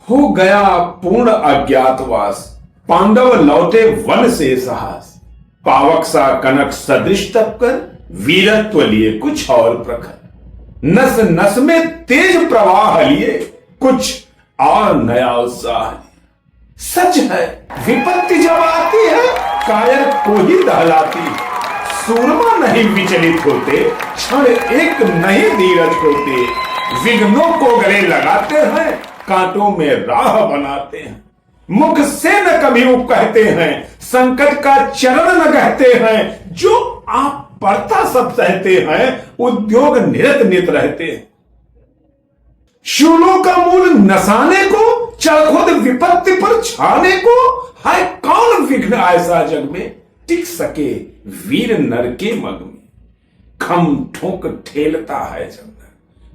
हो गया पूर्ण अज्ञातवास, पांडव लौटे वन से साहस। पावक सा कनक सदृश तप कर, वीरत्व लिए कुछ और प्रखर। नस नस में तेज प्रवाह लिए, कुछ और नया उत्साह लिए। सच है विपत्ति जब आती है, कायर को ही दहलाती है। सूरमा नहीं विचलित होते, क्षण एक नहीं धीरज होते। विघ्नों को गले लगाते हैं, कांटों में राह बनाते हैं। मुख से न कभी कहते हैं, संकट का चरण न कहते हैं। जो आप पड़ता सब सहते हैं, उद्योग निरत नित रहते हैं। शूलों का मूल नसाने को, चढ़ खुद विपत्ति पर छाने को। हाय कौन विघ्न ऐसा जग में, टिक सके वीर नर के मग में। खम ठोक ठेलता है जब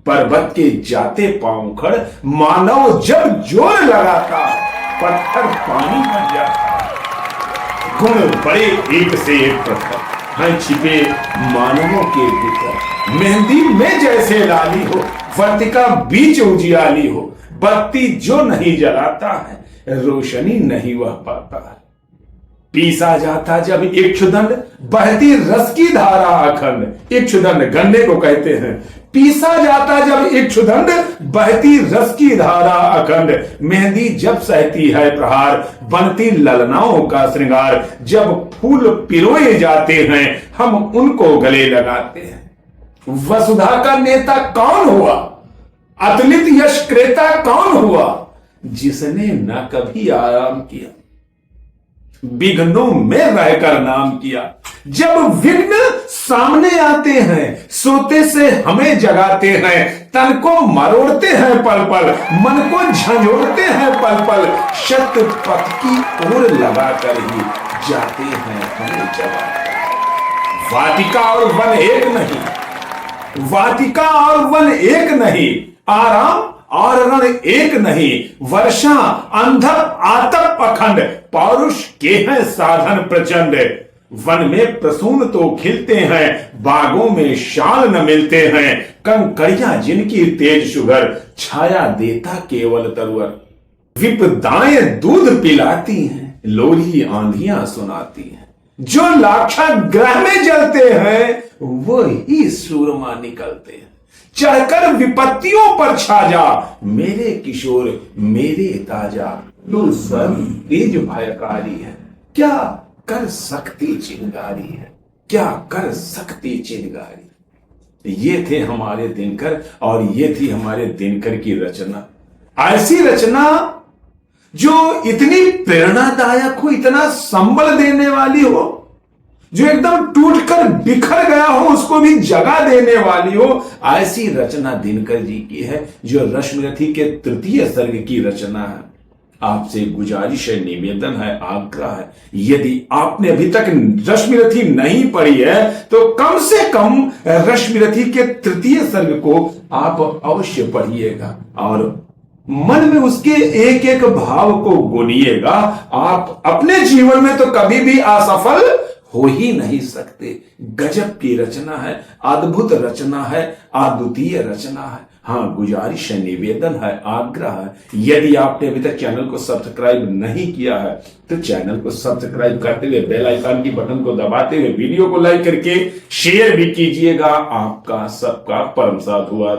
पर्वत के जाते पांव खड़। मानव जब जोर लगाता, पत्थर पानी बन जाता। गुण बड़े एक से एक प्रखर हैं छिपे मानवों के भीतर। मेहंदी में जैसे लाली हो, वर्तिका बीच उजियाली हो। बत्ती जो नहीं जलाता है, रोशनी नहीं वह पाता है। पीसा जाता जब इक्षुदंड, बहती रस की धारा अखंड। इक्षुदंड गन्ने को कहते हैं। पीसा जाता जब इक्षुदंड, बहती रस की धारा अखंड। मेहंदी जब सहती है प्रहार, बनती ललनाओं का श्रृंगार। जब फूल पिरोए जाते हैं, हम उनको गले लगाते हैं। वसुधा का नेता कौन हुआ, अतुलित यश क्रेता कौन हुआ, जिसने न कभी आराम किया, विघ्नों में रहकर नाम किया। जब विघ्न सामने आते हैं, सोते से हमें जगाते हैं। तन को मरोड़ते हैं पल पल, मन को झंझोड़ते हैं पल पल। शत पथ की ओर लगाकर ही जाते हैं हमें जगाकर। वाटिका और वन एक नहीं, वाटिका और वन एक नहीं। आराम और रण एक नहीं। वर्षा अंधप आतप अखंड, पौरुष के हैं साधन प्रचंड। वन में प्रसून तो खिलते हैं, बागों में शाल न मिलते हैं। कंकड़ियां जिनकी तेज शुगर, छाया देता केवल तरुवर। विपदाएं दूध पिलाती हैं, लोरी आंधियां सुनाती हैं। जो लाक्षा ग्रह में जलते हैं, वो ही सूरमा निकलते हैं। चढ़कर विपत्तियों पर छा जा, मेरे किशोर मेरे ताजा। तू सब तेज भयकारी है, क्या कर सकती चिंगारी है, क्या कर सकती चिंगारी। ये थे हमारे दिनकर, और ये थी हमारे दिनकर की रचना। ऐसी रचना जो इतनी प्रेरणादायक हो, इतना संबल देने वाली हो, जो एकदम टूटकर बिखर गया हो उसको भी जगा देने वाली हो। ऐसी रचना दिनकर जी की है, जो रश्मिरथी के तृतीय सर्ग की रचना है। आपसे गुजारिश है, निवेदन है, आग्रह है, यदि आपने अभी तक रश्मिरथी नहीं पढ़ी है तो कम से कम रश्मिरथी के तृतीय सर्ग को आप अवश्य पढ़िएगा और मन में उसके एक एक भाव को गुनिएगा। आप अपने जीवन में तो कभी भी असफल हो ही नहीं सकते। गजब की रचना है, अद्भुत रचना है, अद्वितीय रचना है। हाँ, गुजारिश है, निवेदन है, आग्रह है, यदि आपने अभी तक चैनल को सब्सक्राइब नहीं किया है तो चैनल को सब्सक्राइब करते हुए बेल आइकन की बटन को दबाते हुए वीडियो को लाइक करके शेयर भी कीजिएगा। आपका सबका परम साथ हुआ।